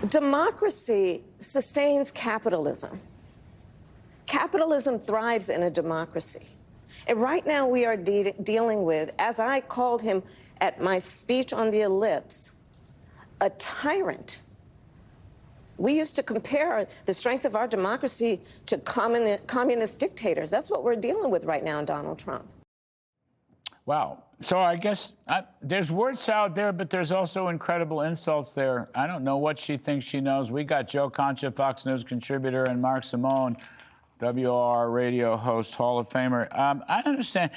Democracy sustains capitalism. Capitalism thrives in a democracy. And right now we are dealing with, as I called him at my speech on the ellipse, a tyrant. We used to compare the strength of our democracy to communist dictators. That's what we're dealing with right now in Donald Trump. Wow. So I guess there's word salad there, but there's also incredible insults there. I don't know what she thinks she knows. We got Joe Concha, Fox News contributor, and Mark Simone, WR radio host, Hall of Famer. I understand.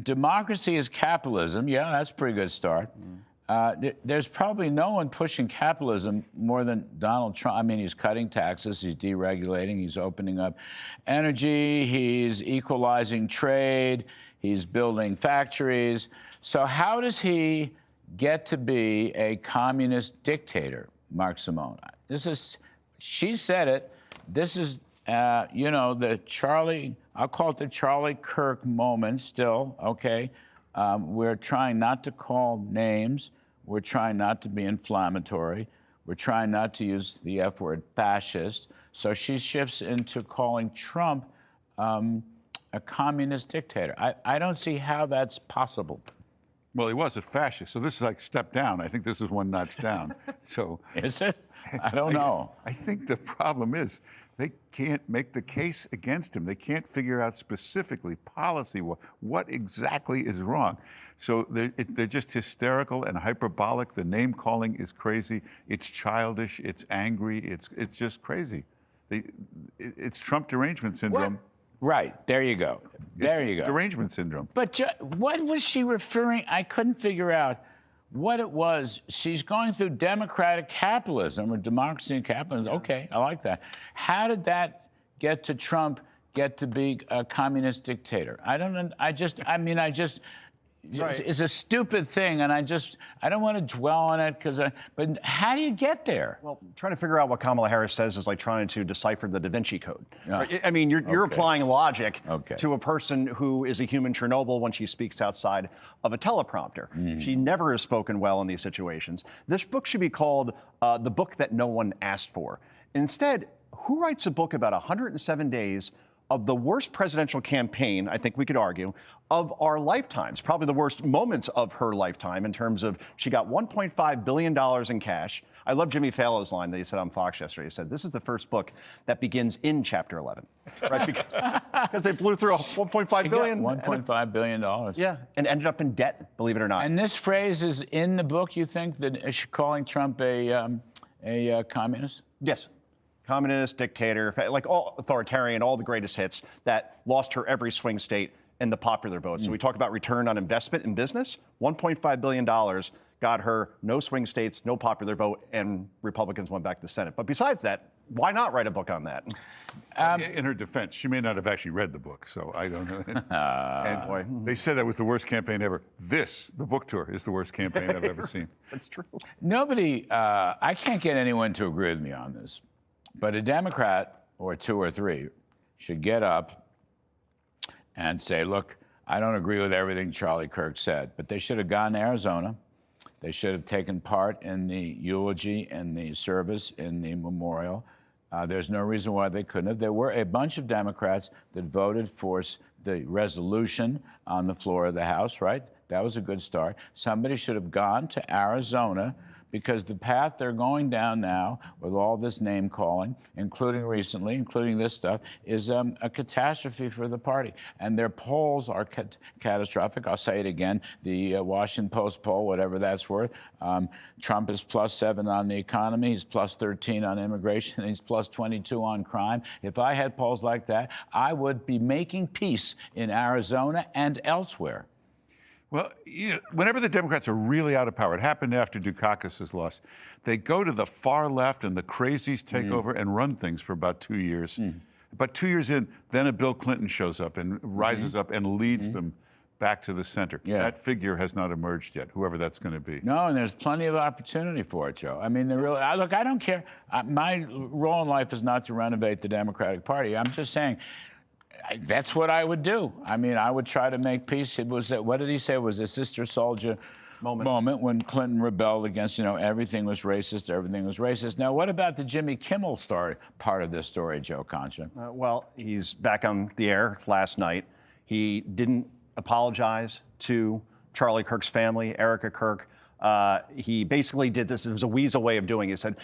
Democracy is capitalism. Yeah, that's a pretty good start. There's probably no one pushing capitalism more than Donald Trump. I mean, he's cutting taxes, he's deregulating, he's opening up energy, he's equalizing trade, he's building factories. So how does he get to be a communist dictator, Mark Simone? She said it. This is, the I'll call it the Charlie Kirk moment still, okay? We're trying not to call names. We're trying not to be inflammatory. We're trying not to use the F word, fascist. So she shifts into calling Trump a communist dictator. I don't see how that's possible. Well, he was a fascist, so this is like step down. I think this is one notch down. So is it? I don't know. I think the problem is they can't make the case against him. They can't figure out specifically, policy, what exactly is wrong. So they're just hysterical and hyperbolic. The name calling is crazy. It's childish. It's angry. It's just crazy. It's Trump derangement syndrome. What? Right. There you go. There you go. Derangement syndrome. But what was she referring? I couldn't figure out what it was. She's going through democratic capitalism or democracy and capitalism. Okay, I like that. How did that get to Trump get to be a communist dictator? I don't know. Right. It's a stupid thing, and I don't want to dwell on it but how do you get there? Well, trying to figure out what Kamala Harris says is like trying to decipher the Da Vinci Code. Right? I mean, you're applying logic to a person who is a human Chernobyl when she speaks outside of a teleprompter. She never has spoken well in these situations. This book should be called The Book That No One Asked For. Instead, who writes a book about 107 days of the worst presidential campaign, I think we could argue, of our lifetimes, probably the worst moments of her lifetime in terms of she got $1.5 billion in cash. I love Jimmy Fallon's line that he said on Fox yesterday. He said, this is the first book that begins in Chapter 11, right? Because they blew through $1.5 billion. $1.5 billion. Yeah, and ended up in debt, believe it or not. And this phrase is in the book, you think, that she's calling Trump a communist? Yes. Communist, dictator, like all authoritarian, all the greatest hits that lost her every swing state in the popular vote. So we talk about return on investment in business. $1.5 billion got her no swing states, no popular vote, and Republicans went back to the Senate. But besides that, why not write a book on that? In her defense, she may not have actually read the book, so I don't know. And they said that was the worst campaign ever. The book tour, is the worst campaign I've ever seen. That's true. Nobody, I can't get anyone to agree with me on this. But a Democrat, or two or three, should get up and say, look, I don't agree with everything Charlie Kirk said, but they should have gone to Arizona. They should have taken part in the eulogy and the service in the memorial. There's no reason why they couldn't have. There were a bunch of Democrats that voted for the resolution on the floor of the House, right? That was a good start. Somebody should have gone to Arizona, because the path they're going down now with all this name calling, including this stuff, is a catastrophe for the party. And their polls are catastrophic. I'll say it again. The Washington Post poll, whatever that's worth, Trump is +7 on the economy. He's +13 on immigration. And he's +22 on crime. If I had polls like that, I would be making peace in Arizona and elsewhere. Well, whenever the Democrats are really out of power, it happened after Dukakis's loss, they go to the far left and the crazies take over and run things for about 2 years. About 2 years in, then a Bill Clinton shows up and rises up and leads them back to the center. That figure has not emerged yet, whoever that's going to be. No, and there's plenty of opportunity for it, Joe. I mean, look, I don't care. My role in life is not to renovate the Democratic Party. I'm just saying, that's what I would do. I mean, I would try to make peace. It was, what did he say? It was a sister soldier moment when Clinton rebelled against, everything was racist, everything was racist. Now, what about the Jimmy Kimmel story, part of this story, Joe Concha? Well, he's back on the air last night. He didn't apologize to Charlie Kirk's family, Erica Kirk. He basically did this. It was a weasel way of doing it. He said,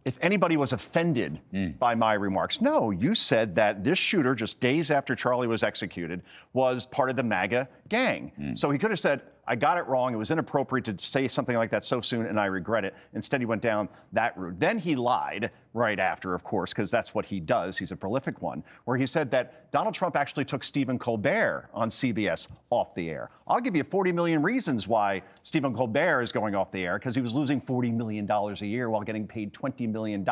if anybody was offended by my remarks, no, you said that this shooter, just days after Charlie was executed, was part of the MAGA gang. So he could have said, I got it wrong. It was inappropriate to say something like that so soon, and I regret it. Instead, he went down that route. Then he lied right after, of course, because that's what he does. He's a prolific one, where he said that Donald Trump actually took Stephen Colbert on CBS off the air. I'll give you 40 million reasons why Stephen Colbert is going off the air, because he was losing $40 million a year while getting paid $20 million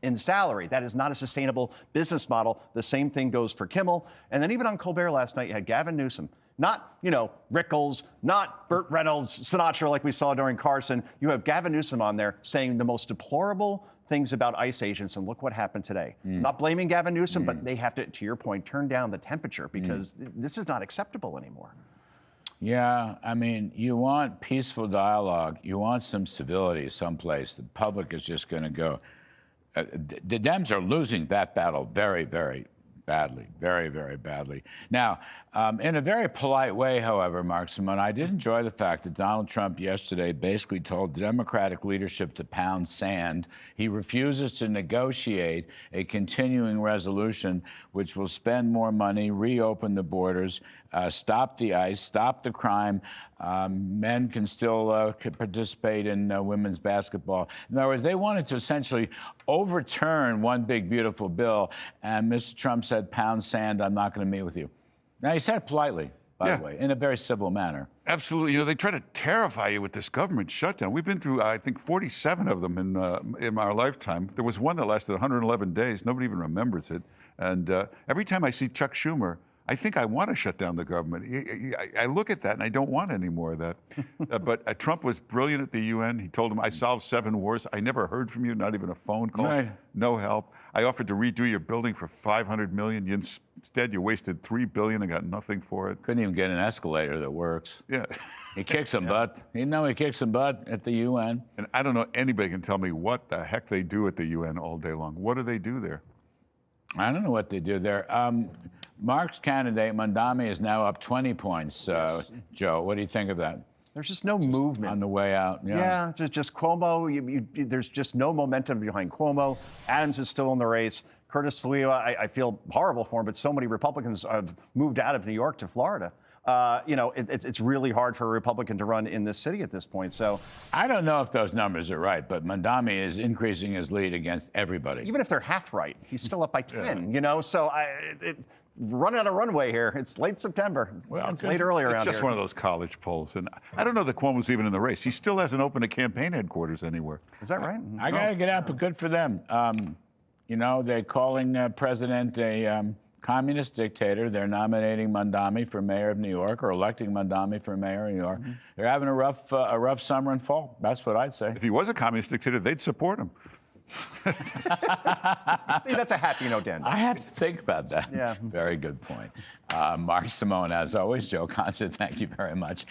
in salary. That is not a sustainable business model. The same thing goes for Kimmel. And then even on Colbert last night, you had Gavin Newsom. Not, Rickles, not Burt Reynolds, Sinatra like we saw during Carson. You have Gavin Newsom on there saying the most deplorable things about ICE agents, and look what happened today. Not blaming Gavin Newsom, but they have to your point, turn down the temperature because this is not acceptable anymore. Yeah, I mean, you want peaceful dialogue. You want some civility someplace. The public is just going to go. The Dems are losing that battle very, very badly, very, very badly. Now, in a very polite way, however, Mark Simone, I did enjoy the fact that Donald Trump yesterday basically told the Democratic leadership to pound sand. He refuses to negotiate a continuing resolution which will spend more money, reopen the borders, stop the ICE, stop the crime. Men can still participate in women's basketball. In other words, they wanted to essentially overturn one big, beautiful bill, and Mr. Trump said, pound sand, I'm not going to meet with you. Now, he said it politely, by the way, in a very civil manner. Absolutely. They try to terrify you with this government shutdown. We've been through, I think, 47 of them in our lifetime. There was one that lasted 111 days. Nobody even remembers it. And every time I see Chuck Schumer, I think I want to shut down the government. I look at that and I don't want any more of that. But Trump was brilliant at the UN. He told him, I solved 7 wars. I never heard from you, not even a phone call, right. No help. I offered to redo your building for $500 million. Instead, you wasted $3 billion and got nothing for it. Couldn't even get an escalator that works. Yeah. He kicks some butt. He kicks some butt at the UN. And I don't know anybody can tell me what the heck they do at the UN all day long. What do they do there? I don't know what they do there. Mark's candidate, Mamdani, is now up 20 points. Yes. Joe, what do you think of that? There's just no movement. On the way out. Yeah, just Cuomo. There's just no momentum behind Cuomo. Adams is still in the race. Curtis Sliwa, I feel horrible for him, but so many Republicans have moved out of New York to Florida. It's really hard for a Republican to run in this city at this point. So I don't know if those numbers are right, but Mamdani is increasing his lead against everybody. Even if they're half right, he's still up by 10. So running on a runway here. It's late September. Well, it's late early around here. It's just one of those college polls. And I don't know that Cuomo's even in the race. He still hasn't opened a campaign headquarters anywhere. Is that right? I got to get out, but good for them. They're calling President a communist dictator. They're nominating Mamdani for mayor of New York, or electing Mamdani for mayor of New York. They're having a rough summer and fall. That's what I'd say. If he was a communist dictator, they'd support him. See, that's a happy note, Dan. I have to think about that. Yeah. Very good point. Mark Simone, as always. Joe Concha, thank you very much.